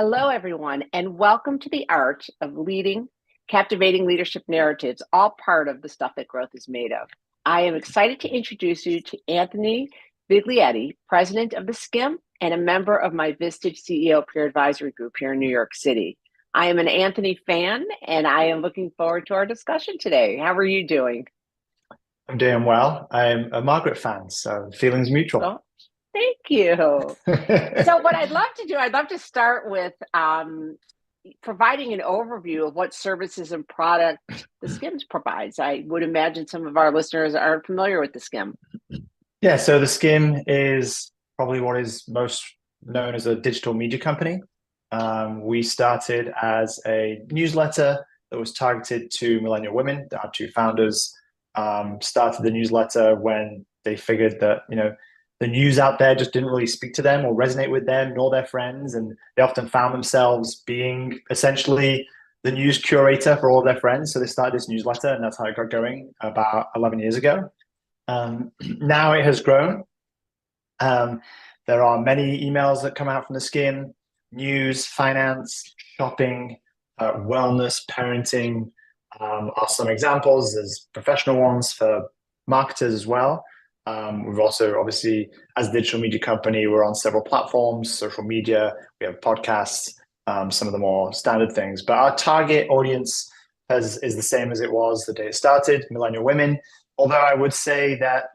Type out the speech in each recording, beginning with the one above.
Hello, everyone, and welcome to the Art of Leading, Captivating Leadership Narratives, all part of the stuff that growth is made of. I am excited to introduce you to Anthony Viglietti, president of the SCIM and a member of my Vistage CEO peer advisory group here in New York City. I am an Anthony fan, and I am looking forward to our discussion today. How are you doing? I'm doing well. I'm a Margaret fan, so feelings mutual. Oh, thank you. So what I'd love to do, I'd love to start with providing an overview of what services and product the SCIMS provides. I would imagine some of our listeners aren't familiar with the SCIM. Yeah, so the SCIM is probably what is most known as a digital media company. We started as a newsletter that was targeted to millennial women. Our two founders started the newsletter when they figured that, the news out there just didn't really speak to them or resonate with them nor their friends. And they often found themselves being essentially the news curator for all of their friends. So they started this newsletter, and that's how it got going about 11 years ago. Now it has grown. There are many emails that come out from the SCIM: news, finance, shopping, wellness, parenting are some examples. There's professional ones for marketers as well. We've also, obviously, as a digital media company, we're on several platforms, social media, we have podcasts, some of the more standard things. But our target audience is the same as it was the day it started, millennial women. Although I would say that,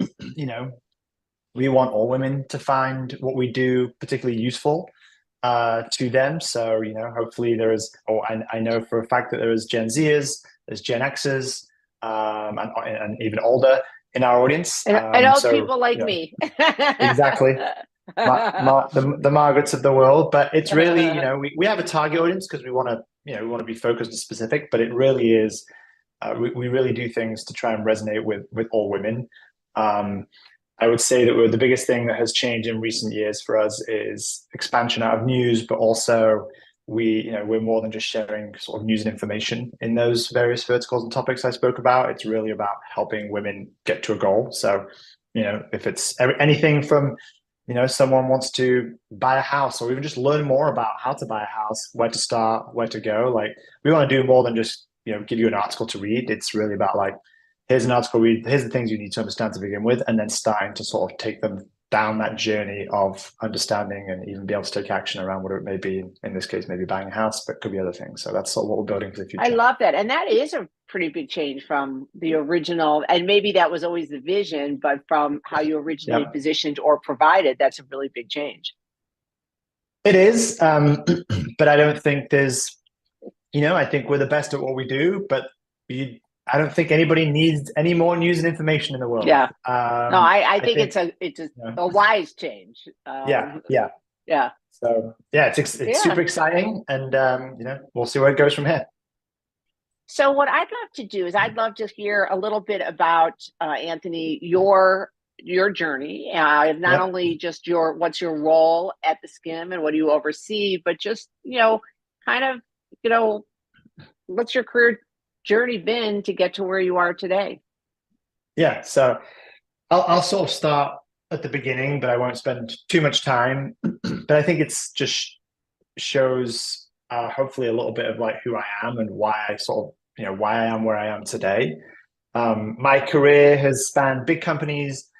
we want all women to find what we do particularly useful to them. So, hopefully there is, I know for a fact that there is Gen Zers, there's Gen Xers, and even older in our audience. And old people like me. Exactly. The Margarets of the world. But it's really, we have a target audience because we want to be focused and specific, but it really is, we really do things to try and resonate with all women. I would say that the biggest thing that has changed in recent years for us is expansion out of news, but also we're more than just sharing sort of news and information in those various verticals and topics I spoke about. It's really about helping women get to a goal. So, if it's anything from, someone wants to buy a house or even just learn more about how to buy a house, where to start, where to go. Like, we want to do more than just, give you an article to read. It's really about like, here's an article read, here's the things you need to understand to begin with, and then starting to sort of take them down that journey of understanding and even be able to take action around whatever it may be. In this case, maybe buying a house, but it could be other things. So that's sort of what we're building for the future. I love that. And that is a pretty big change from the original. And maybe that was always the vision, but from how you originally positioned or provided, that's a really big change. It is. But I don't think there's, I think we're the best at what we do, but I don't think anybody needs any more news and information in the world. Yeah. No, I think it's a wise change. Yeah. So it's super exciting, and we'll see where it goes from here. So what I'd love to do is I'd love to hear a little bit about Anthony, your journey, not only just what's your role at the SCIM and what do you oversee, but just kind of what's your career journey been to get to where you are today? Yeah, so I'll sort of start at the beginning, but I won't spend too much time. But I think it's just shows hopefully a little bit of like who I am and why I sort of why I am where I am today. My career has spanned big companies.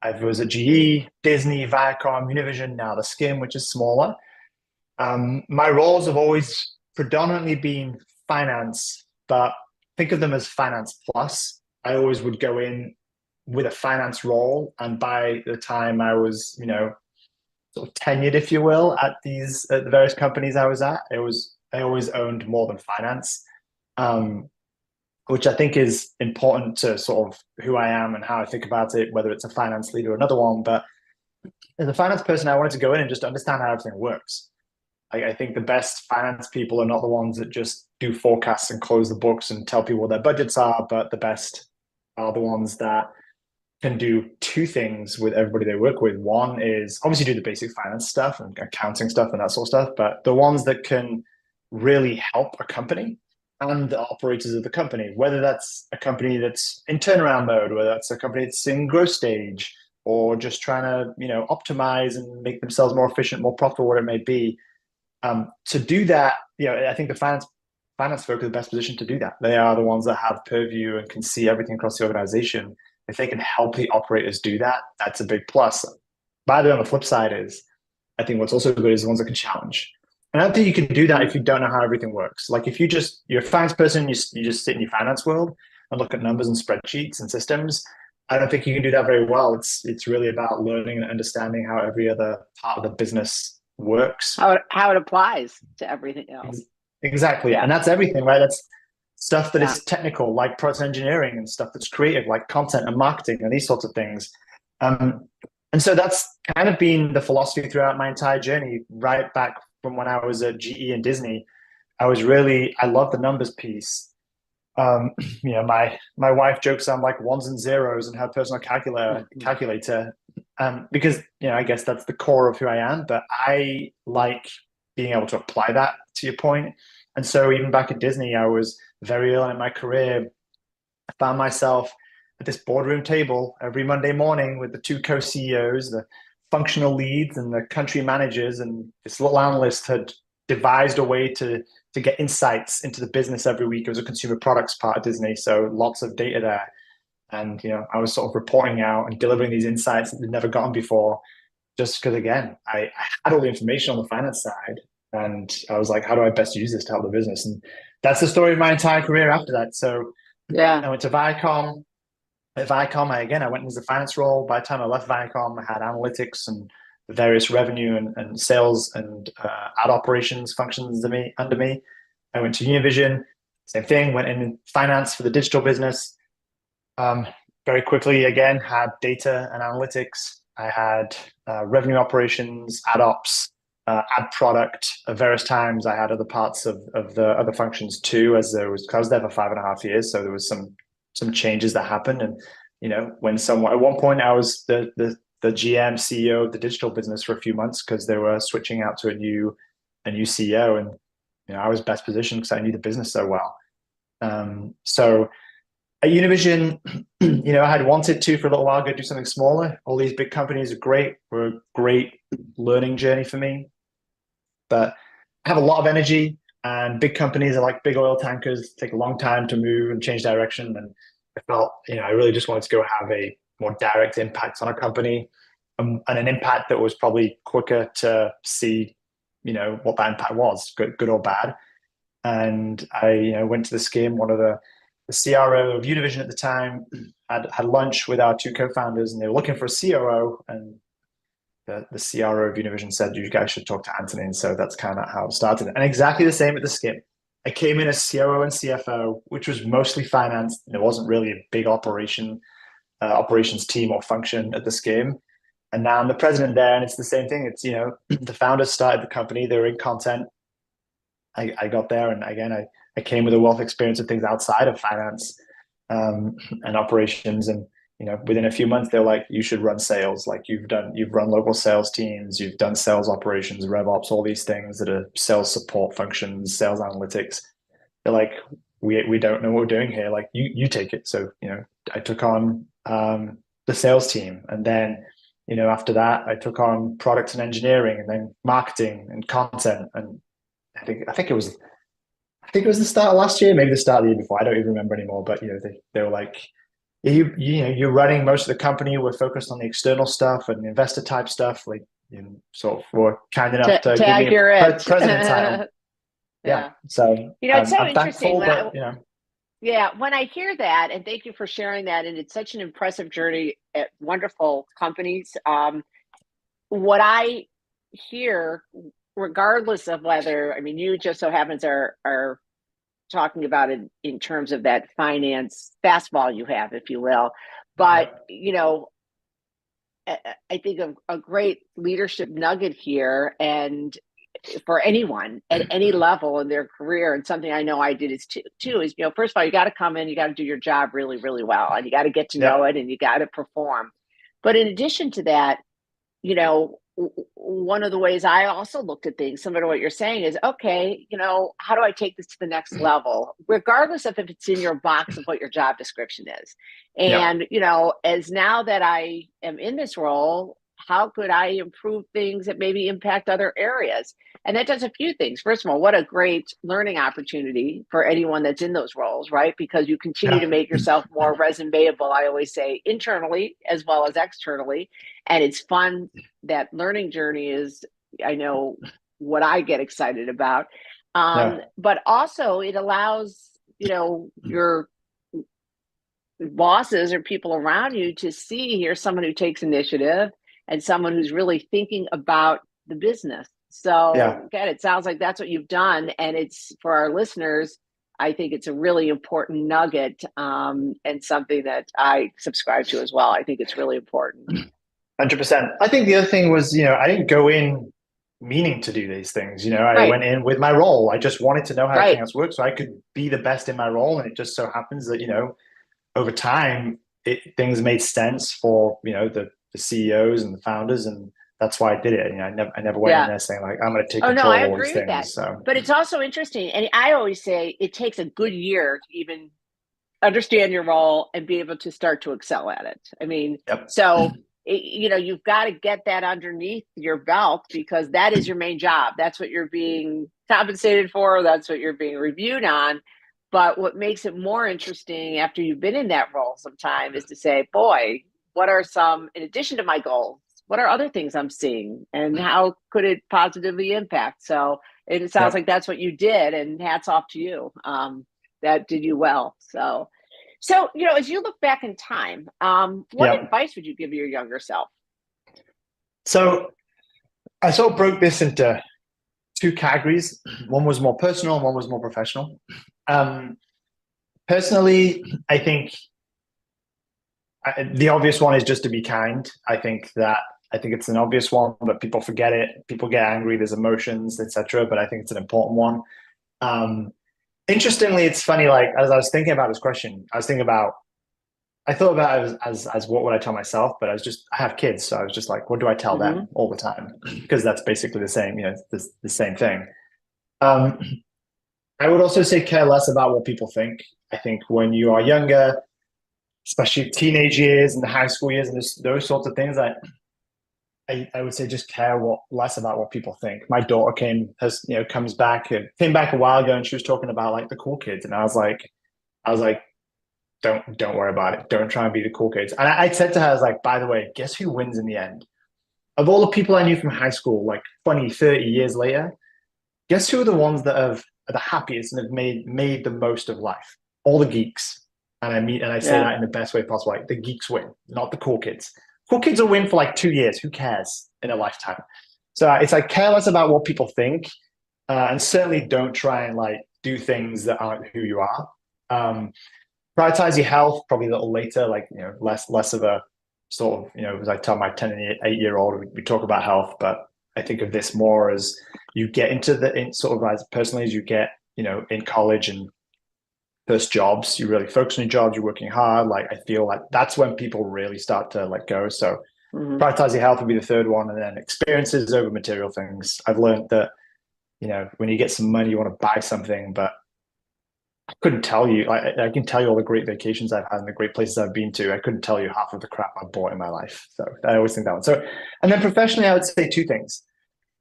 I was at GE, Disney, Viacom, Univision, now the SCIM, which is smaller. My roles have always predominantly been finance, but think of them as finance plus. I always would go in with a finance role, and by the time I was, sort of tenured, if you will, at the various companies I was at, I always owned more than finance, which I think is important to sort of who I am and how I think about it, whether it's a finance leader or another one. But as a finance person, I wanted to go in and just understand how everything works. I think the best finance people are not the ones that just do forecasts and close the books and tell people what their budgets are, but the best are the ones that can do two things with everybody they work with. One is obviously do the basic finance stuff and accounting stuff and that sort of stuff, but the ones that can really help a company and the operators of the company, whether that's a company that's in turnaround mode, whether that's a company that's in growth stage, or just trying to optimize and make themselves more efficient, more profitable, whatever it may be. To do that, I think the finance folk are the best position to do that. They are the ones that have purview and can see everything across the organization. If they can help the operators do that, that's a big plus. By the way, on the flip side is, I think what's also good is the ones that can challenge. And I don't think you can do that if you don't know how everything works. Like if you're a finance person, you just sit in your finance world and look at numbers and spreadsheets and systems. I don't think you can do that very well. It's really about learning and understanding how every other part of the business works. How it applies to everything else. Exactly. Yeah. And that's everything, right? That's stuff that Yeah. is technical, like product engineering, and stuff that's creative, like content and marketing and these sorts of things. And so that's kind of been the philosophy throughout my entire journey, right back from when I was at GE and Disney. I love the numbers piece. Um, my wife jokes I'm like ones and zeros in her personal calculator, because I guess that's the core of who I am. But I like being able to apply that to your point. And so even back at Disney, I was very early in my career. I found myself at this boardroom table every Monday morning with the two co-CEOs, the functional leads, and the country managers, and this little analyst had devised a way to get insights into the business every week. It was a consumer products part of Disney, so lots of data there. And I was sort of reporting out and delivering these insights that they'd never gotten before, just because again, I had all the information on the finance side, and I was like, how do I best use this to help the business? And that's the story of my entire career after that. So Yeah. I went to Viacom. At Viacom, I went into the finance role. By the time I left Viacom, I had analytics and various revenue and sales and ad operations functions under me. I went to Univision, same thing, went in finance for the digital business. Um, Very quickly, again, had data and analytics. I had revenue operations, ad ops, ad product. At various times, I had other parts of the other functions too, as I was there for 5.5 years. So there was some changes that happened. And, when someone, at one point, I was the GM CEO of the digital business for a few months because they were switching out to a new CEO. And, I was best positioned because I knew the business so well. So at Univision, I had wanted to for a little while go do something smaller. All these big companies are great, were a great learning journey for me. But I have a lot of energy, and big companies are like big oil tankers, take a long time to move and change direction. And I felt, I really just wanted to go have a more direct impact on a company, and an impact that was probably quicker to see, what that impact was, good or bad. And I went to the scheme. One of the CRO of Univision at the time had lunch with our two co-founders, and they were looking for a COO. And the CRO of Univision said, you guys should talk to Anthony. And so that's kind of how it started. And exactly the same at the Skim. I came in as COO and CFO, which was mostly finance. There wasn't really a big operations team or function at the Skim. And now I'm the president there, and it's the same thing. It's, the founders started the company, they were in content. I got there, and again, I came with a wealth of experience of things outside of finance, and operations. And within a few months, they're like, you should run sales. Like you've run local sales teams, you've done sales operations, rev ops, all these things that are sales support functions, sales analytics. They're like, we don't know what we're doing here. Like you take it. So I took on the sales team, and then after that, I took on products and engineering, and then marketing and content. And I think it was the start of last year, maybe the start of the year before. I don't even remember anymore. But they were like, you're running most of the company. We're focused on the external stuff and investor type stuff. Like, sort of were kind enough to give me a president title. Yeah. So it's so I'm interesting. thankful, but Yeah, when I hear that, and thank you for sharing that, and it's such an impressive journey at wonderful companies. What I hear, regardless of whether, I mean, you just so happens are talking about it in terms of that finance fastball you have, if you will, but I think of a great leadership nugget here, and for anyone at any level in their career, and something I know I did is too is, first of all, you got to come in, you got to do your job really, really well, and you got to get to know it, and you got to perform. But in addition to that, one of the ways I also looked at things, similar to what you're saying, is okay, how do I take this to the next level, regardless of if it's in your box of what your job description is. And, as now that I am in this role, how could I improve things that maybe impact other areas? And that does a few things. First of all, what a great learning opportunity for anyone that's in those roles, right? Because you continue to Yeah. make yourself more resumeable, I always say, internally as well as externally. And it's fun. That learning journey is, I know, what I get excited about. Yeah. But also it allows, your bosses or people around you to see here's someone who takes initiative and someone who's really thinking about the business. Yeah. So again, it sounds like that's what you've done. And it's for our listeners, I think it's a really important nugget, and something that I subscribe to as well. I think it's really important. 100%. I think the other thing was, I didn't go in meaning to do these things. I Right, went in with my role. I just wanted to know how everything right. else worked so I could be the best in my role. And it just so happens that, over time, things made sense for, the CEOs and the founders. And that's why I did it. I never went in Yeah. there saying like, I'm going to take Oh, no, I control of all these agree with that. things. So But it's also interesting. And I always say it takes a good year to even understand your role and be able to start to excel at it. I mean, yep. so you've got to get that underneath your belt because that is your main job. That's what you're being compensated for. That's what you're being reviewed on. But what makes it more interesting after you've been in that role some time is to say, boy, what are some, in addition to my goals, what are other things I'm seeing and how could it positively impact? So it sounds Yep. like that's what you did, and hats off to you. That did you well. So as you look back in time, what Yep. advice would you give your younger self? So I sort of broke this into two categories. One was more personal and one was more professional. Um, Personally, I think the obvious one is just to be kind. I think it's an obvious one, but people forget it. People get angry. There's emotions, etc. But I think it's an important one. Um, Interestingly, it's funny. Like as I was thinking about this question, I thought about it as what would I tell myself, but I have kids, so I was just like, what do I tell Mm-hmm. them all the time? Because that's basically the same, the same thing. Um, I would also say care less about what people think. I think when you are younger, especially teenage years and the high school years and those sorts of things, I would say just care less about what people think. My daughter came back a while ago and she was talking about like the cool kids, and I was like, don't worry about it. Don't try and be the cool kids. And I said to her, I was like, by the way, guess who wins in the end? Of all the people I knew from high school, like 20, 30 years later, guess who are the ones that are the happiest and have made the most of life? All the geeks. And I say Yeah. that in the best way possible. Like the geeks win, not the cool kids. Cool kids will win for like 2 years. Who cares in a lifetime? So it's like care less about what people think, and certainly don't try and like do things that aren't who you are. Um, Prioritize your health probably a little later, like less of a sort of as I tell my 10 and 8 year old, we talk about health, but I think of this more as you get into sort of as personally as you get in college and first jobs, you really focus on your jobs, you're working hard. Like I feel like that's when people really start to let go. So Mm-hmm. prioritize your health would be the third one, and then experiences over material things. I've learned that when you get some money, you want to buy something, but I couldn't tell you. I can tell you all the great vacations I've had and the great places I've been to. I couldn't tell you half of the crap I've bought in my life. So I always think that one. So, and then professionally, I would say two things.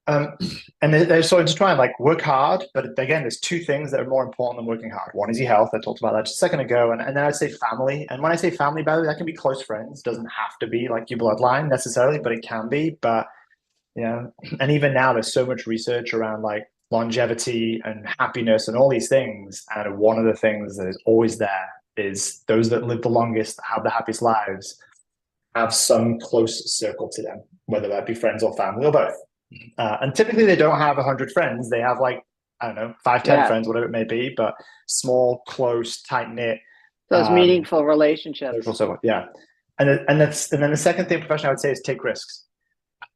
Um, and they're sort of just trying like work hard, but again, there's two things that are more important than working hard. One is your health. I talked about that just a second ago, and then I'd say family. And when I say family, by the way, that can be close friends. It doesn't have to be like your bloodline necessarily, but it can be. But and even now there's so much research around like longevity and happiness and all these things, and one of the things that is always there is those that live the longest, have the happiest lives, have some close circle to them, whether that be friends or family or both. And typically they don't have 100 friends, they have like, I don't know, 5, 10 Yeah. friends, whatever it may be, but small, close, tight knit Those meaningful relationships. social circle. Yeah. And then the second thing professionally I would say is take risks.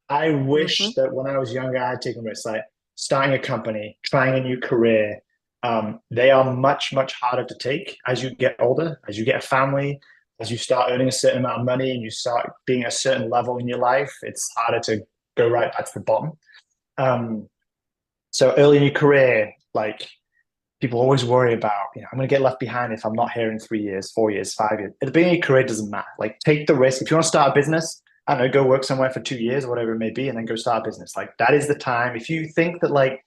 I Mm-hmm. wish that when I was younger, I had taken risks, like starting a company, trying a new career. They are much, much harder to take as you get older, as you get a family, as you start earning a certain amount of money and you start being a certain level in your life. It's harder to go right back to the bottom. So early in your career, like people always worry about, I'm going to get left behind if I'm not here in 3 years, 4 years, 5 years. At the beginning of your career, it doesn't matter. Like take the risk. If you want to start a business, I don't know, go work somewhere for 2 years or whatever it may be, and then go start a business. Like that is the time. If you think that like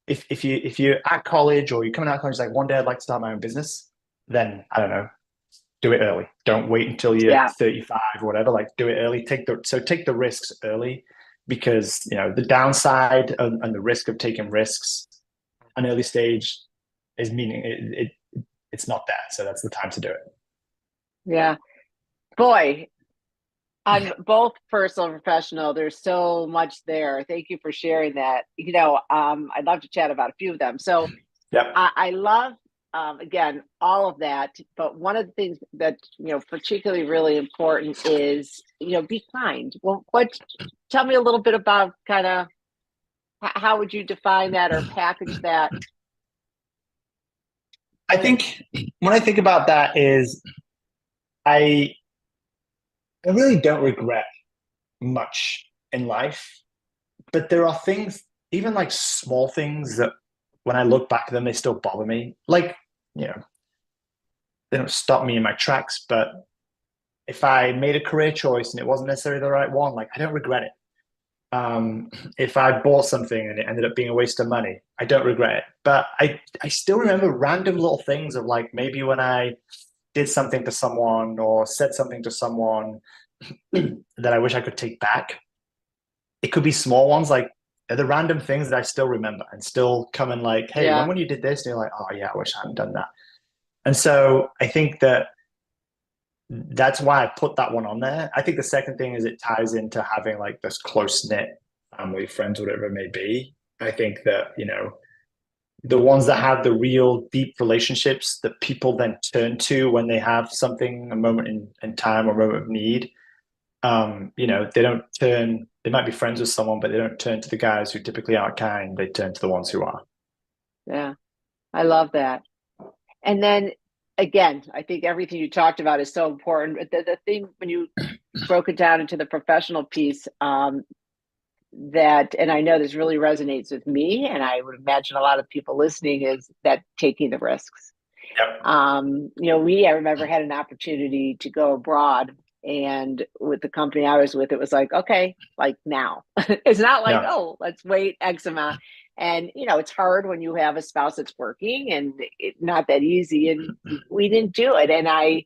if you're at college or you're coming out of college, like one day I'd like to start my own business, then I don't know, do it early. Don't wait until you're Yeah. 35 or whatever. Like do it early. Take the risks early because the downside and the risk of taking risks an early stage is meaning it's not there. So that's the time to do it. Yeah. Boy, on both personal and professional, there's so much there. Thank you for sharing that. I'd love to chat about a few of them. So Yep. I love, again, all of that. But one of the things that, particularly really important is, be kind. Well, tell me a little bit about kind of how would you define that or package that? I think when I think about that is I I really don't regret much in life, but there are things, even like small things that when I look back at them, they still bother me. Like, you know, they don't stop me in my tracks, but if I made a career choice and it wasn't necessarily the right one, like I don't regret it. If I bought something and it ended up being a waste of money, I don't regret it. But I still remember random little things of like maybe when I did something to someone or said something to someone that I wish I could take back. It could be small ones like the random things that I still remember and still come in like, hey, Yeah. when you did this? And you're like, oh yeah, I wish I hadn't done that. And so I think that that's why I put that one on there. I think the second thing is it ties into having like this close knit family, friends, whatever it may be. I think that, the ones that have the real deep relationships that people then turn to when they have something, a moment in time or a moment of need. They don't turn, they might be friends with someone, but they don't turn to the guys who typically aren't kind. They turn to the ones who are. Yeah. I love that. And then again, I think everything you talked about is so important. The thing when you broke it down into the professional piece, and I know this really resonates with me, and I would imagine a lot of people listening, is that taking the risks. Yep. I remember had an opportunity to go abroad, and with the company I was with, it was like, okay, like now. It's not like, Yeah. oh, let's wait X amount. And it's hard when you have a spouse that's working, and not that easy. And we didn't do it. And I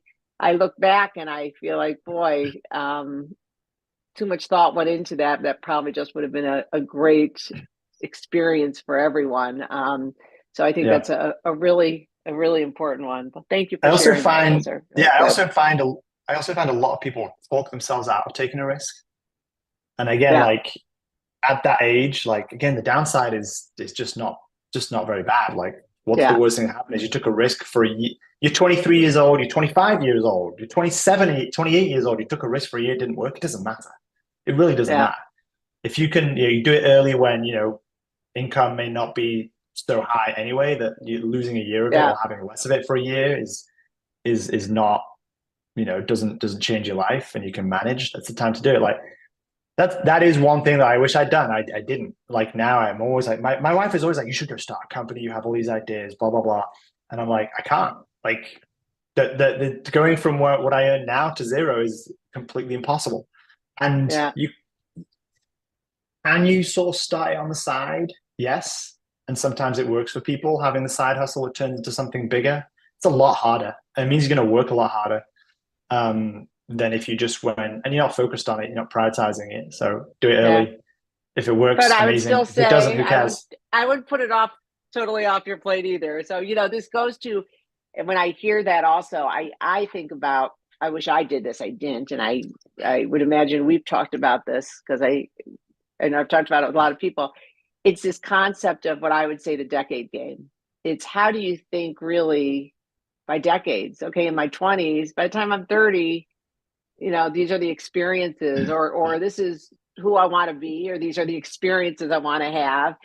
look back and I feel like, boy, too much thought went into that. That probably just would have been a great experience for everyone. So I think Yeah. that's a really important one. But thank you I for also sharing that. find, Those are yeah, really good. I also find a lot of people talk themselves out of taking a risk. And again, Yeah, like at that age, like again, the downside is just not very bad. Like, what's the yeah, worst thing that happened is you took a risk for a year. You're 23 years old, you're 25 years old, you're 27, 28 years old, you took a risk for a year, it didn't work, it doesn't matter. It really doesn't yeah, matter. If you can, you do it early when, income may not be so high anyway that you're losing a year of it yeah, or having less of it for a year is not, doesn't change your life and you can manage. That's the time to do it. Like that is one thing that I wish I'd done. I didn't. Like now I'm always like my wife is always like, you should go start a company, you have all these ideas, blah, blah, blah. And I'm like, I can't. Like the going from what I earn now to zero is completely impossible. And yeah, you sort of start it on the side? Yes. And sometimes it works for people. Having the side hustle, it turns into something bigger. It's a lot harder. It means you're going to work a lot harder than if you just went and you're not focused on it, you're not prioritizing it. So do it yeah. early. If it But works, I would amazing. still If it doesn't, say who cares? I would put it off totally off your plate either. So this goes to, and when I hear that also, I think about, I wish I did this. I didn't, and I would imagine we've talked about this because I've talked about it with a lot of people. It's this concept of what I would say the decade game. It's how do you think really by decades? Okay, in my 20s, by the time I'm 30, these are the experiences, or this is who I want to be, or these are the experiences I want to have.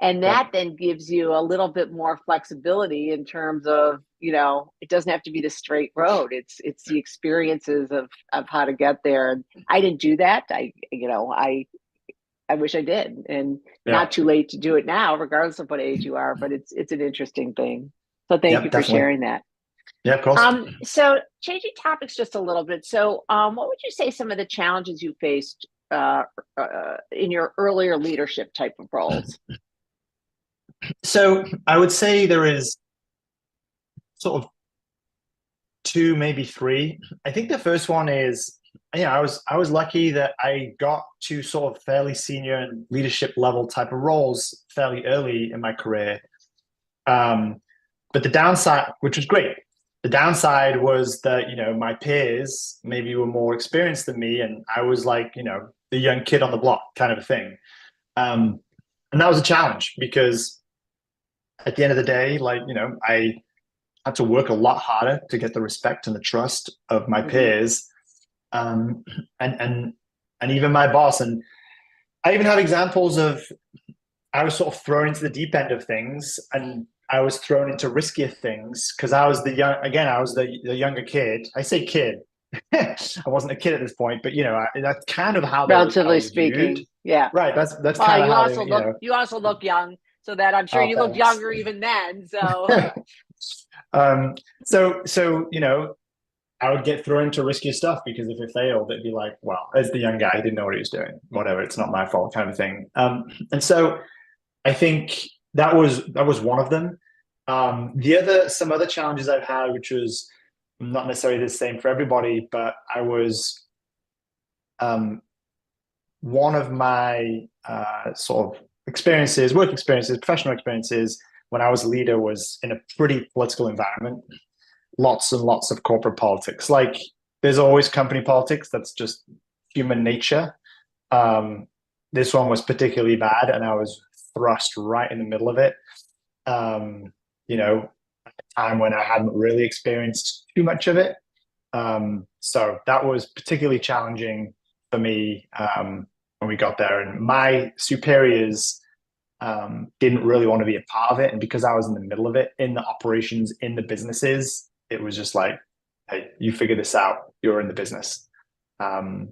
And that Yep. then gives you a little bit more flexibility in terms of, it doesn't have to be the straight road. It's the experiences of how to get there. And I didn't do that. I wish I did, and Yeah. not too late to do it now, regardless of what age you are. But it's an interesting thing. So thank you Yep. for Definitely. sharing that. Yeah, of course. So changing topics just a little bit. So, what would you say some of the challenges you faced in your earlier leadership type of roles? So I would say there is sort of two, maybe three. I think the first one is, yeah, I was lucky that I got to sort of fairly senior and leadership level type of roles fairly early in my career. But the downside, which was great, the downside was that, my peers maybe were more experienced than me, and I was like, the young kid on the block kind of a thing. And that was a challenge because at the end of the day, like, I had to work a lot harder to get the respect and the trust of my Hmm. peers, um, and even my boss. And I even have examples of I was sort of thrown into the deep end of things, and I was thrown into riskier things because I was I was the younger kid. I say kid. I wasn't a kid at this point, but that's kind of how I Relatively was viewed. speaking, yeah. Right. That's Well, kind of how they, you also look young, so that I'm sure oh, you looked thanks. younger even then. So, um, so I would get thrown into riskier stuff because if it failed, it'd be like, well, as the young guy, he didn't know what he was doing. Whatever, it's not my fault, kind of thing. And so I think that was one of them. Some other challenges I've had, which was not necessarily the same for everybody, but I was um, one of my sort of experiences, work experiences, professional experiences when I was a leader was in a pretty political environment. Lots and lots of corporate politics. Like there's always company politics. That's just human nature. Um, this one was particularly bad, and I was thrust right in the middle of it. Um, at a time when I hadn't really experienced too much of it. So that was particularly challenging for me when we got there. And my superiors didn't really want to be a part of it. And because I was in the middle of it, in the operations, in the businesses, it was just like, hey, you figure this out. You're in the business. Um,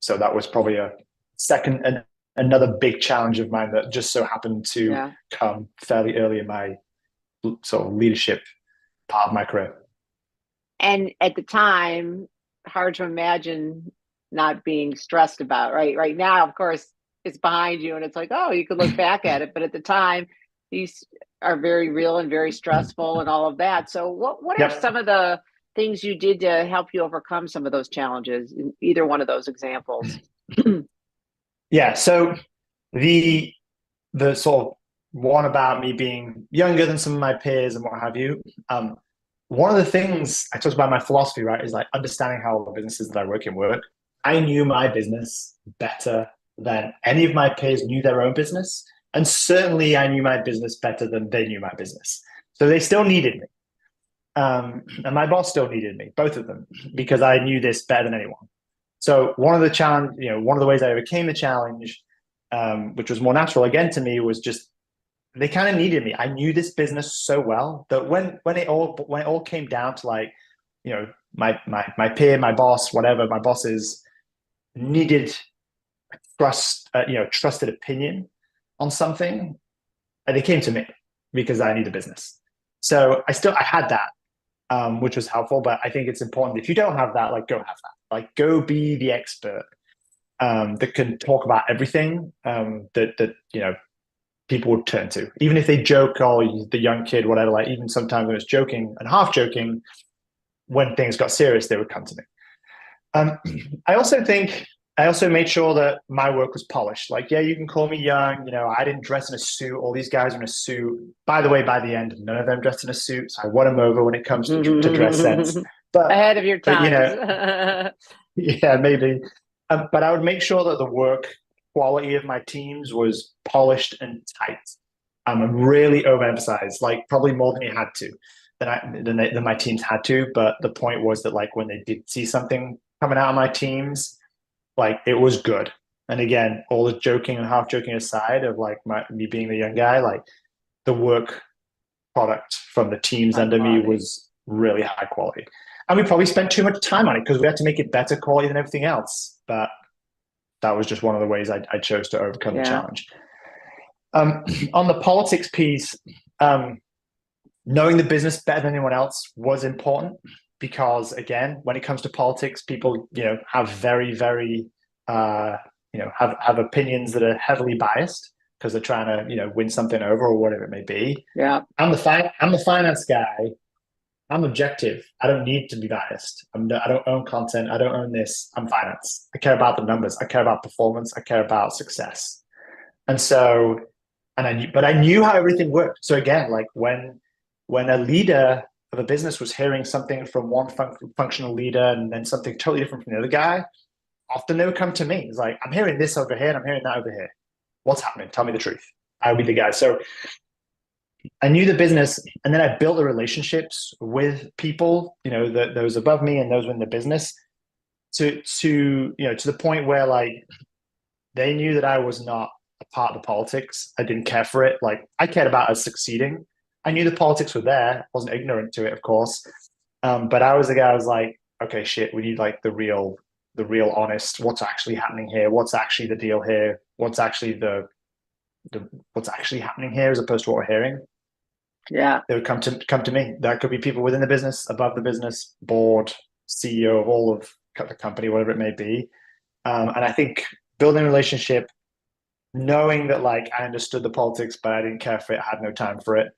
so that was probably a second and another big challenge of mine that just so happened to yeah. come fairly early in my sort of leadership part of my career. And at the time, hard to imagine not being stressed about, right? Right now, of course, it's behind you and it's like, oh, you could look back at it. But at the time, these are very real and very stressful and all of that. So what are some Yep. of the things you did to help you overcome some of those challenges in either one of those examples? Yeah. So the the sort of one about me being younger than some of my peers and what have you. One of the things I talked about my philosophy, right, is like understanding how the businesses that I work in work. I knew my business better than any of my peers knew their own business. And certainly I knew my business better than they knew my business. So they still needed me. And my boss still needed me, both of them, because I knew this better than anyone. So one of the ways I overcame the challenge, which was more natural again to me, was just they kind of needed me. I knew this business so well that when it all came down to like, my peer, my boss, whatever, my bosses needed trusted opinion on something, and they came to me because I knew the business. So I had that, which was helpful. But I think it's important if you don't have that, like go have that. Like go be the expert that can talk about everything that people would turn to, even if they joke, oh, the young kid, whatever. Like even sometimes when it's joking and half joking, when things got serious, they would come to me. Um, I also think I also made sure that my work was polished. Like, yeah, you can call me young. I didn't dress in a suit. All these guys are in a suit. By the way, by the end, none of them dressed in a suit. So I won them over when it comes to dress sense. But, Ahead of your but times. yeah, maybe. But I would make sure that the work quality of my teams was polished and tight. And really overemphasized, like probably more than you had to, than my teams had to. But the point was that like when they did see something coming out of my teams, like it was good. And again, all the joking and half joking aside of like me being the young guy, like the work product from the teams High under me quality. was really high quality. And we probably spent too much time on it because we had to make it better quality than everything else. But that was just one of the ways I chose to overcome the Yeah. challenge. On the politics piece, um, knowing the business better than anyone else was important because, again, when it comes to politics, people, have very, very, have opinions that are heavily biased because they're trying to, win something over or whatever it may be. Yeah. I'm the finance guy. I'm objective. I don't need to be biased. I don't own content. I don't own this. I'm finance. I care about the numbers. I care about performance. I care about success. And so, but I knew how everything worked. So again, like when a leader of a business was hearing something from one functional leader and then something totally different from the other guy, often they would come to me. It's like, I'm hearing this over here and I'm hearing that over here. What's happening? Tell me the truth. I would be the guy. So I knew the business, and then I built the relationships with people, those above me and those in the business, to the point where like they knew that I was not a part of the politics. I didn't care for it. Like I cared about us succeeding. I knew the politics were there. I wasn't ignorant to it, of course. But I was the guy. I was like, okay, shit, we need like the real honest. What's actually happening here? What's actually the deal here? What's actually what's actually happening here, as opposed to what we're hearing. Yeah. They would come to me. That could be people within the business, above the business, board, CEO of all of the company, whatever it may be. And I think building a relationship, knowing that like I understood the politics, but I didn't care for it, I had no time for it.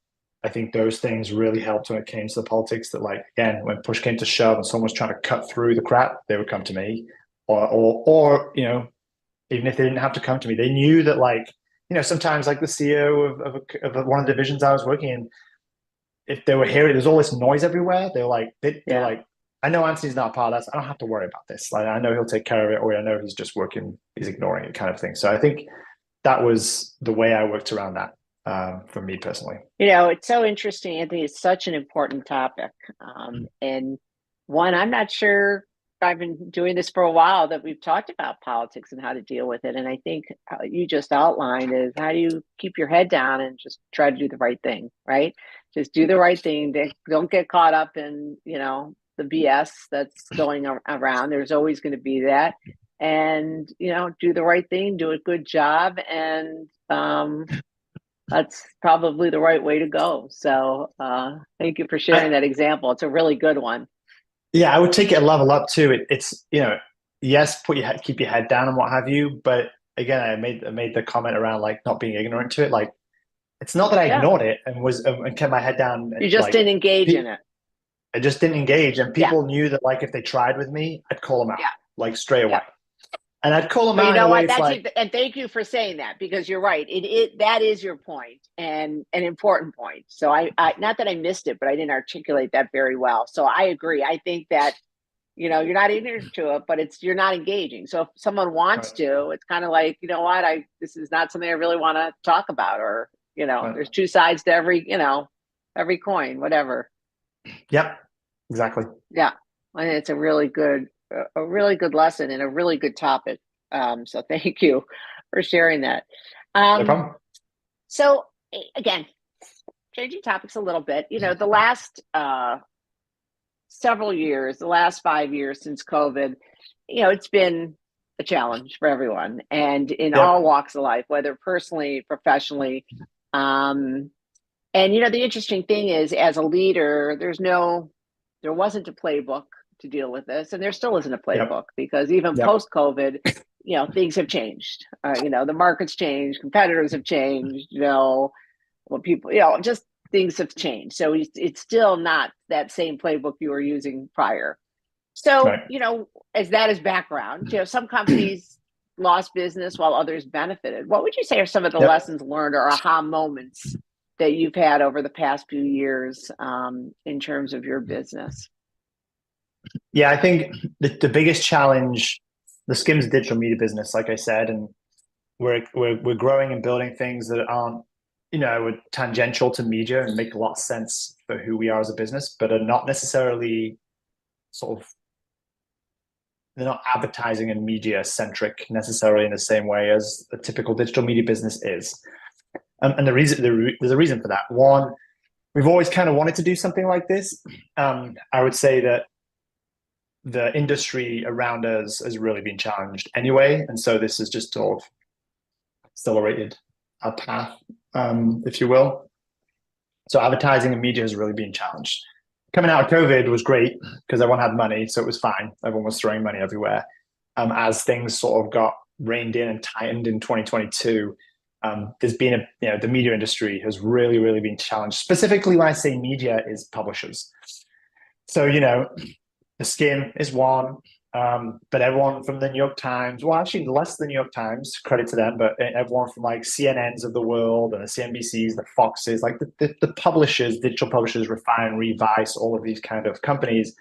I think those things really helped when it came to the politics. That like, again, when push came to shove and someone was trying to cut through the crap, they would come to me, or even if they didn't have to come to me, they knew that like, sometimes like the CEO of one of the divisions I was working in, if they were hearing, there's all this noise everywhere. They're like, I know Anthony's not a part of that. So I don't have to worry about this. Like, I know he'll take care of it, or I know he's just working, he's ignoring it, kind of thing. So I think that was the way I worked around that for me personally. It's so interesting, Anthony. It's such an important topic. And one, I'm not sure, I've been doing this for a while, that we've talked about politics and how to deal with it. And I think you just outlined is, how do you keep your head down and just try to do the right thing, right? Just do the right thing. Don't get caught up in, the BS that's going around. There's always going to be that. And, do the right thing, do a good job. And that's probably the right way to go. So thank you for sharing that example. It's a really good one. Yeah, I would take it a level up too. It's yes, keep your head down and what have you. But again, I made the comment around like not being ignorant to it. Like it's not that I ignored it and kept my head down. You just didn't engage in it. I just didn't engage, and people knew that like if they tried with me, I'd call them out like straight away. And I'd call them out. You know what? And thank you for saying that, because you're right. That is your point, and an important point. So I not that I missed it, but I didn't articulate that very well. So I agree. I think that, you're not ignorant to it, but you're not engaging. So if someone wants to, it's kind of like, this is not something I really want to talk about, or, there's two sides to every coin, whatever. Yep, exactly. Yeah. And it's a really good lesson and a really good topic. So thank you for sharing that. No problem. So again, changing topics a little bit, the last several years, the last 5 years since COVID, it's been a challenge for everyone, and in all walks of life, whether personally, professionally. And the interesting thing is, as a leader, there wasn't a playbook to deal with this, and there still isn't a playbook, because even post-COVID, things have changed. The market's changed, competitors have changed. What people, just things have changed. So it's still not that same playbook you were using prior. So as that is background, some companies lost business while others benefited. What would you say are some of the lessons learned or aha moments that you've had over the past few years in terms of your business? Yeah, I think the biggest challenge, the Skims digital media business, like I said, and we're growing and building things that aren't, tangential to media and make a lot of sense for who we are as a business, but are not necessarily they're not advertising and media centric necessarily in the same way as a typical digital media business is. And there's a reason for that. One, we've always kind of wanted to do something like this. I would say that the industry around us has really been challenged anyway. And so this has just sort of accelerated our path, if you will. So advertising and media has really been challenged. Coming out of COVID was great because everyone had money, so it was fine. Everyone was throwing money everywhere. As things sort of got reined in and tightened in 2022, there's been the media industry has really, really been challenged. Specifically, when I say media, is publishers. So, the Skin is one, but everyone from the New York Times, well, actually less than the New York Times, credit to them, but everyone from like CNNs of the world and the CNBCs, the Foxes, like the publishers, digital publishers, Refinery, Vice, all of these kind of companies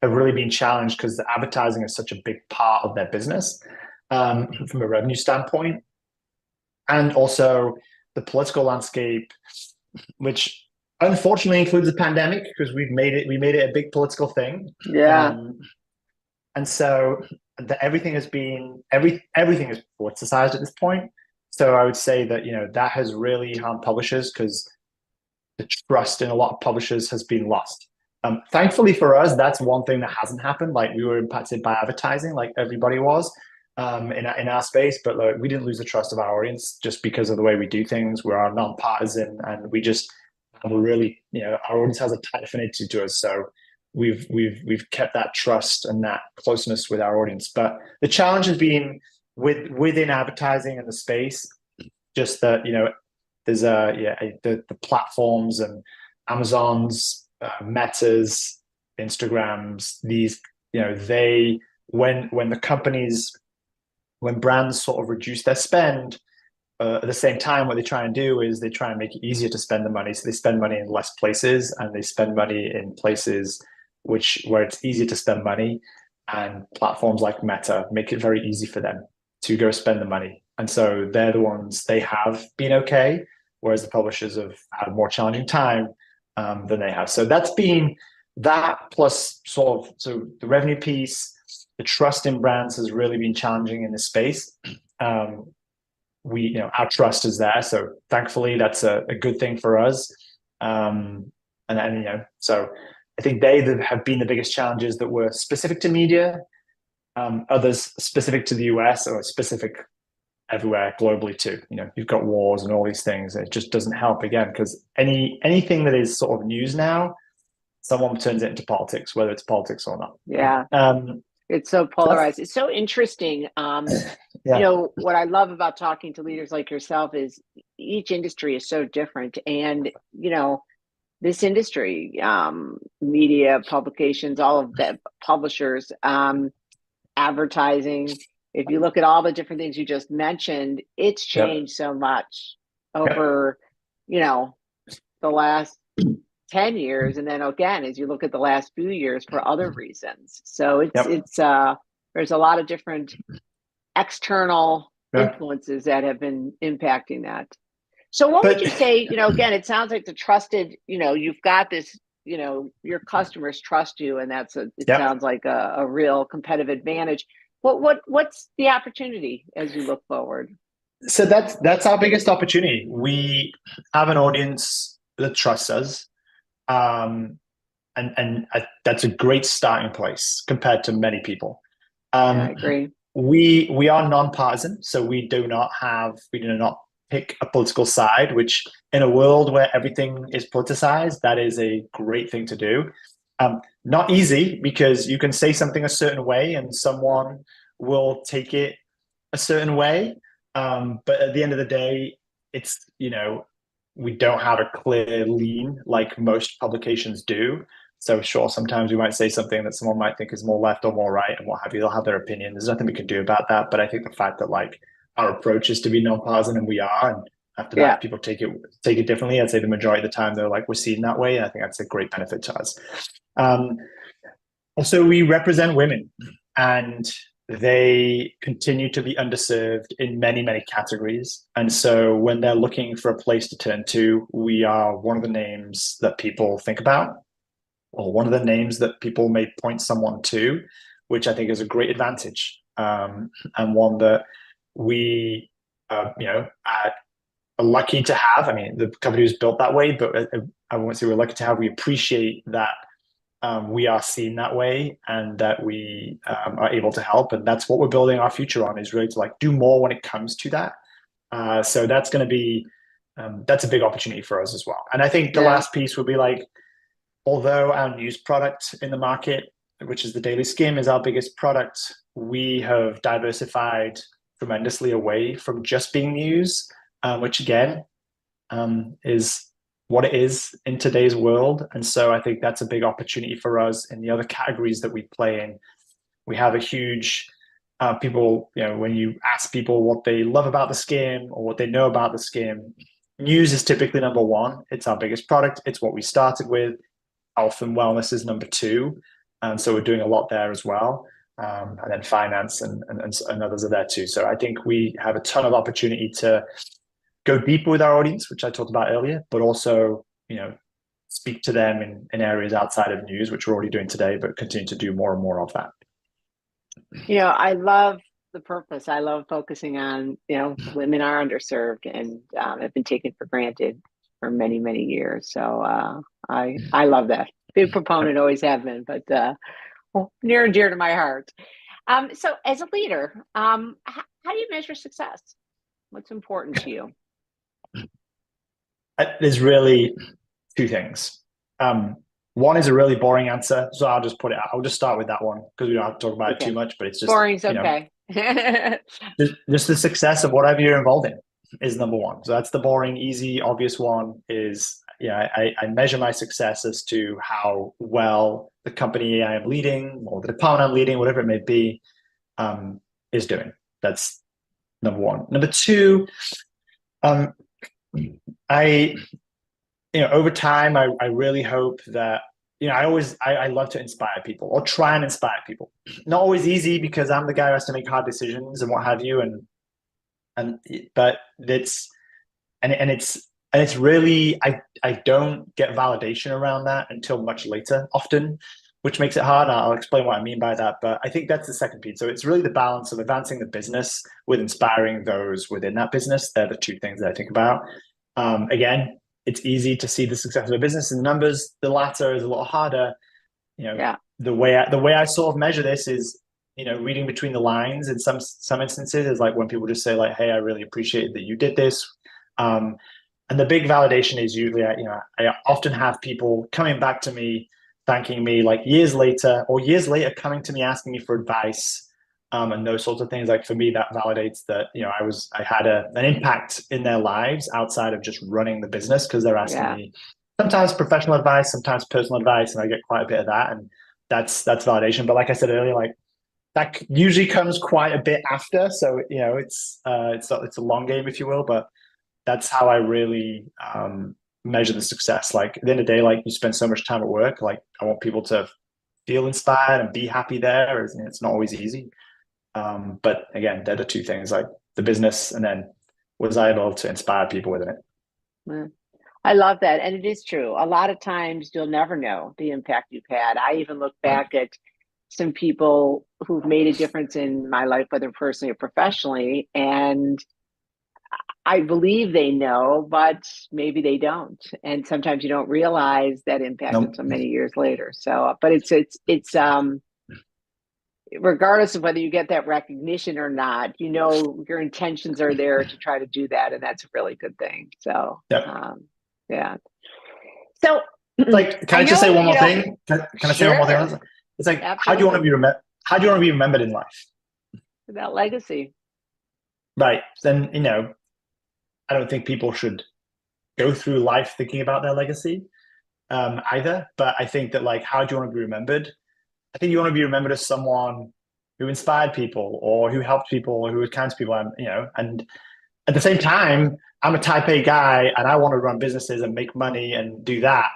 have really been challenged because the advertising is such a big part of their business from a revenue standpoint. And also the political landscape, which unfortunately includes the pandemic because we made it a big political thing. Yeah. And so everything is politicized at this point. So I would say that that has really harmed publishers because the trust in a lot of publishers has been lost. Thankfully for us, that's one thing that hasn't happened. Like we were impacted by advertising, like everybody was in our space, but like, we didn't lose the trust of our audience just because of the way we do things. We are nonpartisan, and we're really, our audience has a tight affinity to us. So we've kept that trust and that closeness with our audience. But the challenge has been within advertising and the space, just that there's the platforms and Amazon's, Meta's, Instagrams. These when brands sort of reduce their spend. At the same time, what they try and do is they try and make it easier to spend the money. So they spend money in less places, and they spend money in places where it's easier to spend money. And platforms like Meta make it very easy for them to go spend the money. And so they're the ones, they have been okay, whereas the publishers have had a more challenging time than they have. So that's been that, plus so the revenue piece, the trust in brands has really been challenging in this space. Our trust is there, so thankfully that's a good thing for us. So I think they have been the biggest challenges that were specific to media. Others specific to the US or specific everywhere globally too. You've got wars and all these things. It just doesn't help again because anything that is sort of news now, someone turns it into politics, whether it's politics or not. Yeah. It's so polarized. It's so interesting. What I love about talking to leaders like yourself is each industry is so different. And, this industry, media, publications, all of the publishers, advertising, if you look at all the different things you just mentioned, it's changed so much over, the last 10 years. And then again, as you look at the last few years for other reasons. So it's there's a lot of different external influences that have been impacting that. So what would you say, again, it sounds like the trusted, you've got this, your customers trust you, and sounds like a real competitive advantage. What's the opportunity as you look forward? So that's our biggest opportunity. We have an audience that trusts us. And that's a great starting place compared to many people. I agree. We are nonpartisan, so we do not pick a political side, which in a world where everything is politicized, that is a great thing to do. Not easy, because you can say something a certain way and someone will take it a certain way. But at the end of the day, it's, we don't have a clear lean like most publications do. So sure, sometimes we might say something that someone might think is more left or more right and what have you. They'll have their opinion. There's nothing we can do about that. But I think the fact that our approach is to be nonpartisan, and we are, and after that, people take it differently. I'd say the majority of the time they're we're seen that way. And I think that's a great benefit to us. Also, we represent women, and they continue to be underserved in many, many categories. And so when they're looking for a place to turn to, we are one of the names that people think about, or one of the names that people may point someone to, which I think is a great advantage, and one that we, are lucky to have. I mean, the company was built that way, but I won't say we're lucky to have. We appreciate that we are seen that way, and that we are able to help. And that's what we're building our future on, is really to do more when it comes to that. So that's going to be that's a big opportunity for us as well. And I think the Yeah. last piece would be like, although our news product in the market, which is the Daily Skim, is our biggest product, we have diversified tremendously away from just being news, which again is what it is in today's world. And so I think that's a big opportunity for us in the other categories that we play in. We have a huge people, when you ask people what they love about the Skim or what they know about the Skim, news is typically number one. It's our biggest product. It's what we started with. Health and wellness is number two. And so we're doing a lot there as well. And then finance and others are there too. So I think we have a ton of opportunity to go deeper with our audience, which I talked about earlier, but also, speak to them in areas outside of news, which we're already doing today, but continue to do more and more of that. I love the purpose. I love focusing on, women are underserved and have been taken for granted for many, many years. So I love that. Big proponent, always have been, but near and dear to my heart. So as a leader, how do you measure success? What's important to you? There's really two things. One is a really boring answer, so I'll just put it out. I'll just start with that one because we don't have to talk about it too much, but it's just boring's okay. Just the success of whatever you're involved in is number one. So that's the boring, easy, obvious one is, I measure my success as to how well the company I am leading or the department I'm leading, whatever it may be, is doing. That's number one. Number two, over time, I really hope that, I love to inspire people or try and inspire people. Not always easy because I'm the guy who has to make hard decisions and what have you. But it's really, I don't get validation around that until much later often, which makes it hard. I'll explain what I mean by that. But I think that's the second piece. So it's really the balance of advancing the business with inspiring those within that business. They're the two things that I think about. Again, it's easy to see the success of a business in numbers. The latter is a lot harder. The way I sort of measure this is, reading between the lines in some instances is like when people just say like, "Hey, I really appreciate that you did this." And the big validation is usually, I often have people coming back to me, thanking me like years later coming to me asking me for advice. And those sorts of things. Like for me, that validates that, I had an impact in their lives outside of just running the business because they're asking me sometimes professional advice, sometimes personal advice, and I get quite a bit of that. And that's validation. But like I said earlier, like that usually comes quite a bit after. So, it's a long game, if you will, but that's how I really measure the success. Like at the end of the day, like you spend so much time at work, like I want people to feel inspired and be happy there. It's not always easy. But again, they're the two things, like the business and then was I able to inspire people within it. I love that. And it is true. A lot of times you'll never know the impact you've had. I even look back at some people who've made a difference in my life, whether personally or professionally, and I believe they know, but maybe they don't. And sometimes you don't realize that impact until many years later. So, but it's regardless of whether you get that recognition or not, your intentions are there to try to do that, and that's a really good thing. So, yeah. So, like, can I just say one more thing? Can I say one more thing? It's like, absolutely. how do you want to be remembered? How do you want to be remembered in life? That legacy, right? Then I don't think people should go through life thinking about their legacy either. But I think that like, how do you want to be remembered? I think you want to be remembered as someone who inspired people or who helped people or who was kind to people. And at the same time, I'm a type A guy and I want to run businesses and make money and do that.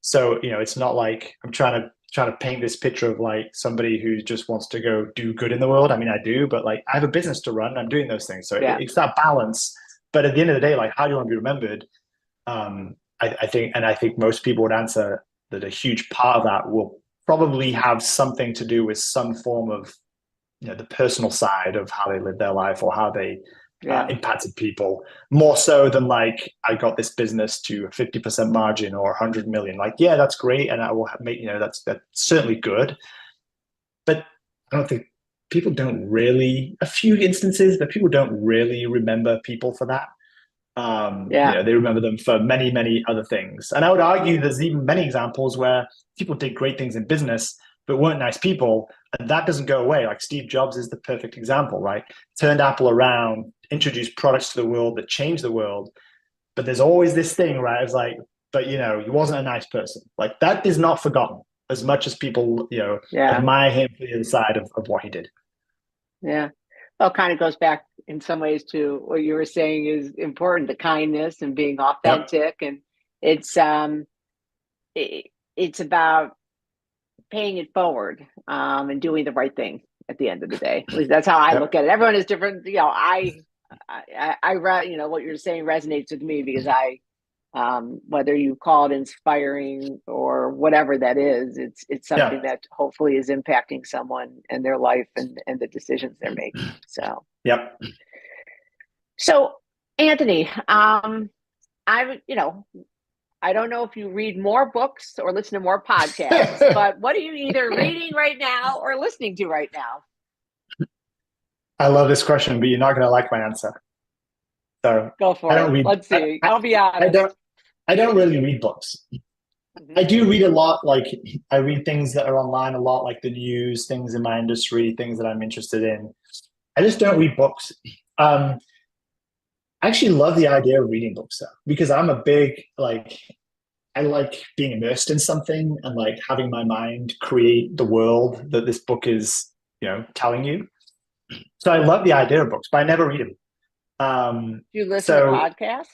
So, it's not like I'm trying to paint this picture of like somebody who just wants to go do good in the world. I mean, I do, but like I have a business to run. I'm doing those things. So it's that balance. But at the end of the day, like, how do you want to be remembered? I think most people would answer that a huge part of that will probably have something to do with some form of, the personal side of how they live their life or how they impacted people, more so than like, I got this business to a 50% margin or 100 million. Like, yeah, that's great. And I will make, that's certainly good. But I don't think a few instances, but people don't really remember people for that. They remember them for many, many other things. And I would argue there's even many examples where people did great things in business, but weren't nice people. And that doesn't go away. Like Steve Jobs is the perfect example, right? Turned Apple around, introduced products to the world that changed the world. But there's always this thing, right? It's like, but he wasn't a nice person. Like that is not forgotten as much as people, admire him for the other side of what he did. Yeah. Well, it kind of goes back in some ways to what you were saying is important, the kindness and being authentic. Yep. And it's it's about paying it forward and doing the right thing at the end of the day. At least that's how I look at it. Everyone is different. I what you're saying resonates with me because whether you call it inspiring or whatever that is, it's something that hopefully is impacting someone and their life and the decisions they're making. So, So, Anthony, I don't know if you read more books or listen to more podcasts, but what are you either reading right now or listening to right now? I love this question, but you're not going to like my answer. So go for it. Let's see. I'll be honest. I don't really read books. Mm-hmm. I do read a lot. Like I read things that are online a lot, like the news, things in my industry, things that I'm interested in. I just don't read books. I actually love the idea of reading books though, because I'm a big, I like being immersed in something and like having my mind create the world that this book is, telling you. So I love the idea of books, but I never read them. Do you listen to podcasts?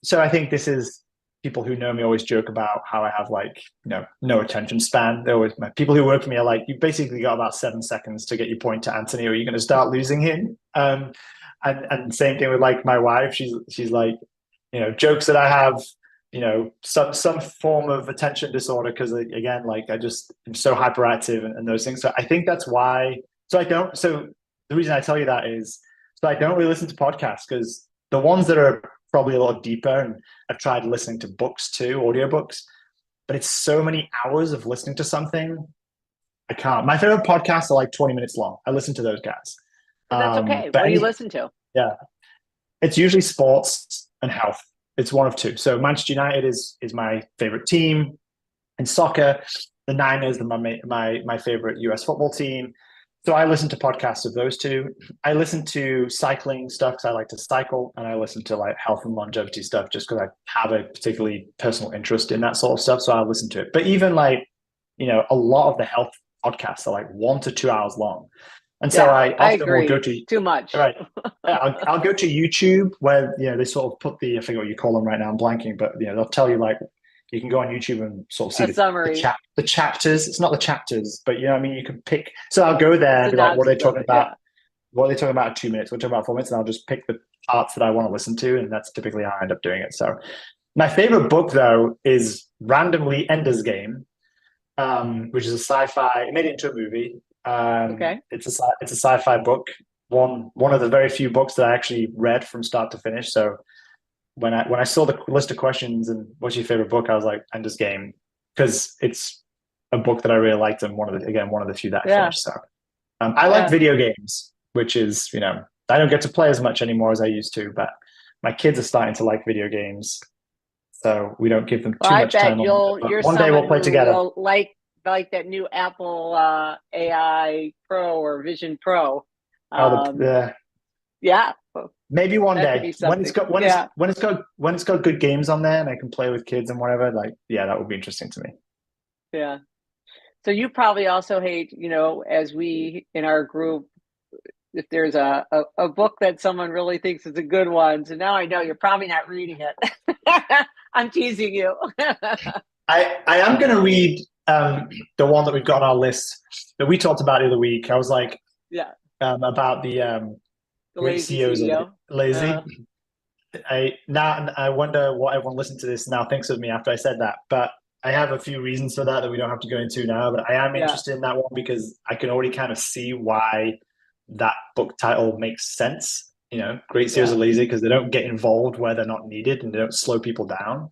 So I think this is people who know me always joke about how I have no attention span. They always, people who work for me are like, you basically got about 7 seconds to get your point to Anthony, or you're going to start losing him. And same thing with like my wife. She's like, jokes that I have, some form of attention disorder because again, like I'm so hyperactive and those things. So I think that's why. So the reason I tell you that is so I don't really listen to podcasts because the ones that are probably a lot deeper, and I've tried listening to books too, audiobooks, but it's so many hours of listening to something. I can't. My favorite podcasts are like 20 minutes long. I listen to those guys. That's okay. What do you listen to? Yeah. It's usually sports and health. It's one of two. So Manchester United is my favorite team. In soccer, the Niners are my favorite US football team. So I listen to podcasts of those two. I listen to cycling stuff because I like to cycle, and I listen to like health and longevity stuff just because I have a particularly personal interest in that sort of stuff. So I listen to it. But even a lot of the health podcasts are like 1 to 2 hours long. And so I often will go to too much. Right. I'll go to YouTube where they sort of put I forget what you call them right now. I'm blanking, but they'll tell you like you can go on YouTube and sort of see the chapters. It's not the chapters, but I mean, you can pick. So I'll go there and be like, what are they talking about? Yeah. What are they talking about in 2 minutes? What are they talking about 4 minutes? And I'll just pick the parts that I want to listen to, and that's typically how I end up doing it. So my favorite book though is randomly Ender's Game, which is a sci-fi. It made it into a movie. It's a sci-fi book. One of the very few books that I actually read from start to finish. So when I saw the list of questions and what's your favorite book, I was like Ender's Game because it's a book that I really liked and one of the few that I finished. So I like video games, which is I don't get to play as much anymore as I used to, but my kids are starting to like video games, so we don't give them too much time. One day we'll play together. Like that new Apple AI Pro or Vision Pro. Yeah. Maybe one day when it's got good games on there and I can play with kids and whatever. That would be interesting to me. Yeah. So you probably also hate, as we in our group, if there's a book that someone really thinks is a good one. So now I know you're probably not reading it. I'm teasing you. I am going to read the one that we've got on our list that we talked about the other week. I was like, about the lazy CEOs CEO. Lazy. I wonder what everyone listening to this now thinks of me after I said that, but I have a few reasons for that we don't have to go into now. But I am interested in that one because I can already kind of see why that book title makes sense. Great CEOs are lazy because they don't get involved where they're not needed and they don't slow people down.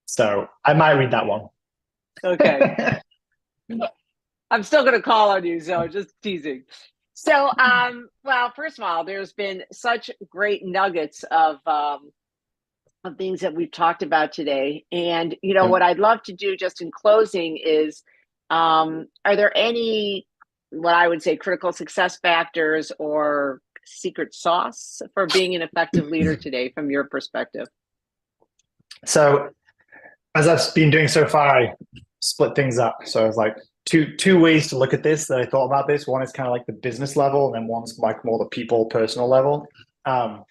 So I might read that one. Okay. I'm still going to call on you, so just teasing. So, well, first of all, there's been such great nuggets of things that we've talked about today. And, Yeah. what I'd love to do just in closing is, are there any, what I would say, critical success factors or secret sauce for being an effective leader today from your perspective? So as I've been doing so far, I split things up. So it's like two ways to look at this that I thought about this. One is kind of like the business level, and then one's like more the people, personal level. Um,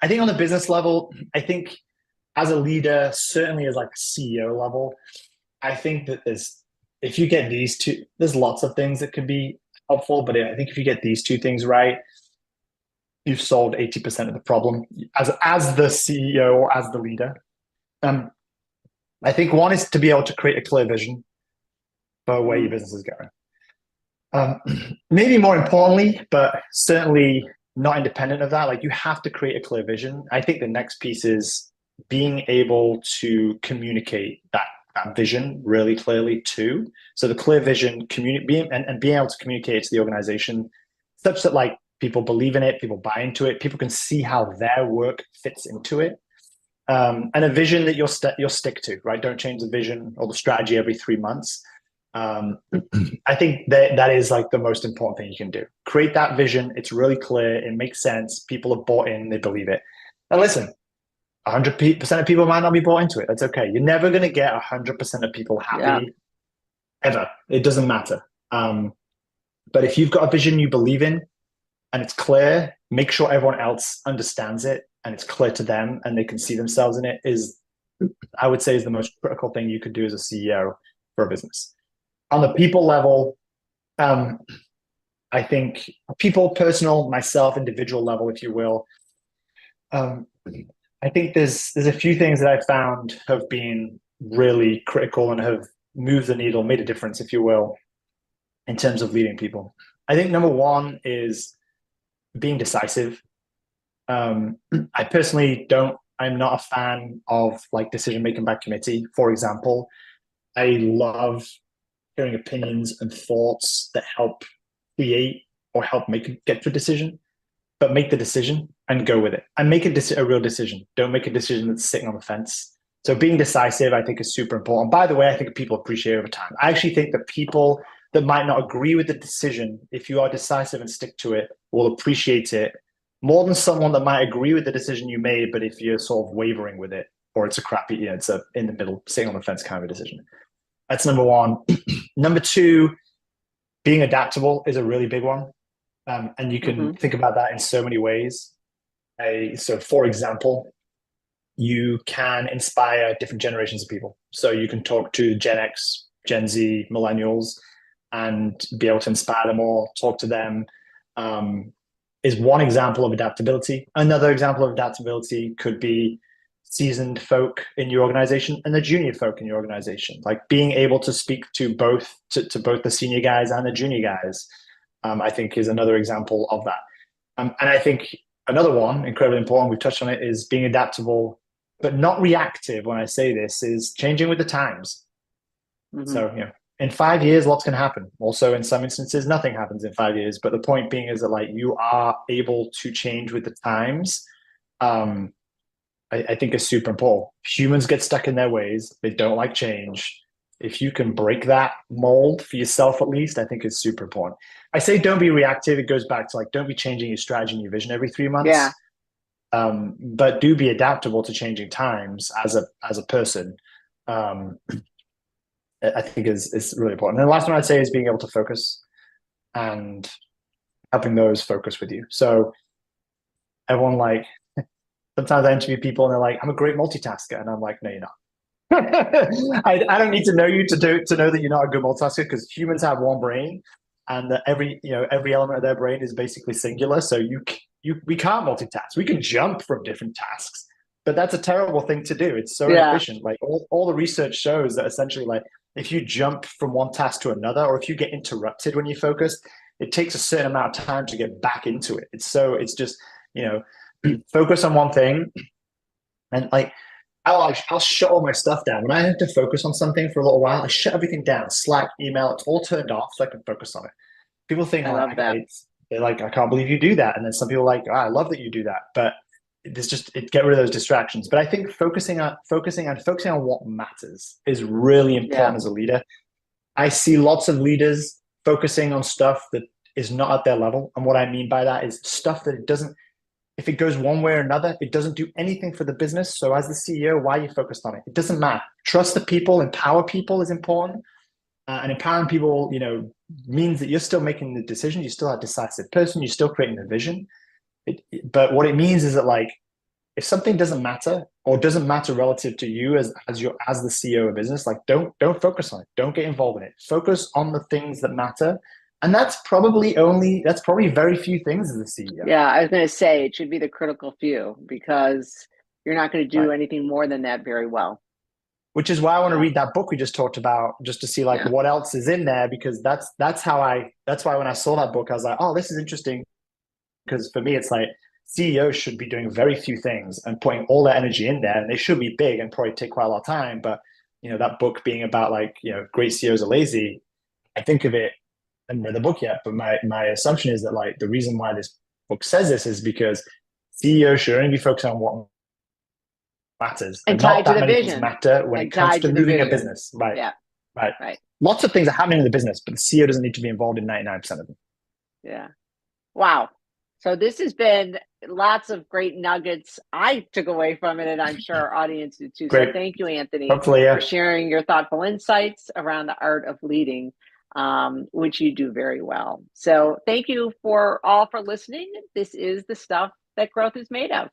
I think on the business level, I think as a leader, certainly as like a CEO level, I think that if you get these two, there's lots of things that could be helpful, but I think if you get these two things right, you've solved 80% of the problem as the CEO or as the leader. Um, I think one is to be able to create a clear vision for where your business is going. Maybe more importantly, but certainly not independent of that, like you have to create a clear vision. I think the next piece is being able to communicate that vision really clearly too. So the clear vision, and being able to communicate it to the organization such that like people believe in it, people buy into it, people can see how their work fits into it. And a vision that you'll stick to, right? Don't change the vision or the strategy every 3 months. I think that is like the most important thing you can do. Create that vision. It's really clear. It makes sense. People are bought in. They believe it. And listen, 100% of people might not be bought into it. That's okay. You're never going to get 100% of people happy ever. It doesn't matter. But if you've got a vision you believe in and it's clear, make sure everyone else understands it and it's clear to them and they can see themselves in it I would say, is the most critical thing you could do as a CEO for a business. On the people level, I think people, personal, myself, individual level, if you will. I think there's a few things that I found have been really critical and have moved the needle, made a difference, if you will, in terms of leading people. I think number one is being decisive. I personally I'm not a fan of like decision making by committee. For example, I love hearing opinions and thoughts that help create or help get to a decision, but make the decision and go with it and make a real decision. Don't make a decision that's sitting on the fence. So being decisive, I think, is super important. By the way, I think people appreciate it over time. I actually think that people that might not agree with the decision, if you are decisive and stick to it, will appreciate it more than someone that might agree with the decision you made, but if you're sort of wavering with it, or it's a crappy, it's a in the middle, sitting on the fence kind of a decision. That's number one. Number two, being adaptable is a really big one. And you can think about that in so many ways. So for example, you can inspire different generations of people. So you can talk to Gen X, Gen Z, millennials, and be able to inspire them all, talk to them, is one example of adaptability. Another example of adaptability could be seasoned folk in your organization and the junior folk in your organization, like being able to speak to both the senior guys and the junior guys. I think is another example of that. And I think another one, incredibly important, we've touched on it, is being adaptable, but not reactive. When I say this, is changing with the times. So, in 5 years, lots can happen. Also, in some instances, nothing happens in 5 years. But the point being is that like you are able to change with the times. I think is super important. Humans get stuck in their ways. They don't like change. If you can break that mold for yourself, at least, I think is super important. I say don't be reactive. It goes back to like, don't be changing your strategy and your vision every 3 months. Yeah. But do be adaptable to changing times as a person. I think is really important. And the last one I'd say is being able to focus and helping those focus with you. So everyone like, sometimes I interview people and they're like, I'm a great multitasker. And I'm like, no, you're not. I don't need to know you to know that you're not a good multitasker, because humans have one brain and that every element of their brain is basically singular. So we can't multitask. We can jump from different tasks, but that's a terrible thing to do. It's so inefficient. Like all the research shows that essentially like if you jump from one task to another, or if you get interrupted when you focus, it takes a certain amount of time to get back into it. It's just, focus on one thing. And like, I'll shut all my stuff down. When I have to focus on something for a little while, I shut everything down. Slack, email, it's all turned off so I can focus on it. People think I like, love that. they're like, I can't believe you do that. And then some people are like, oh, I love that you do that. But there's just get rid of those distractions. But I think focusing on what matters is really Yeah. important as a leader. I see lots of leaders focusing on stuff that is not at their level. And what I mean by that is stuff that it doesn't, if it goes one way or another, it doesn't do anything for the business. So as the CEO, why are you focused on it? It doesn't matter. Trust the people, empower people is important. And empowering people, means that you're still making the decisions. You're still a decisive person. You're still creating the vision. But what it means is that like, if something doesn't matter or doesn't matter relative to you as the CEO of a business, like don't focus on it. Don't get involved in it. Focus on the things that matter. And that's probably very few things as a CEO. Yeah, I was going to say it should be the critical few because you're not going to do Right. anything more than that very well. Which is why I want to read that book we just talked about, just to see like Yeah. what else is in there, because that's why when I saw that book, I was like, oh, this is interesting. Because for me, it's like CEOs should be doing very few things and putting all their energy in there, and they should be big and probably take quite a lot of time. But that book being about like great CEOs are lazy. I think of it. I haven't read the book yet, but my assumption is that like the reason why this book says this is because CEOs should only be focusing on what matters, And and not tied to that the many things vision. matter when And it comes tied to to the moving a vision. business. Right, Yeah. right. Right. Lots of things are happening in the business, but the CEO doesn't need to be involved in 99% of them. Yeah. Wow. So this has been lots of great nuggets I took away from it, and I'm sure our audience did too. So Great. thank you, Anthony, Hopefully, for yeah. sharing your thoughtful insights around the art of leading, which you do very well. So thank you for listening. This is the stuff that growth is made of.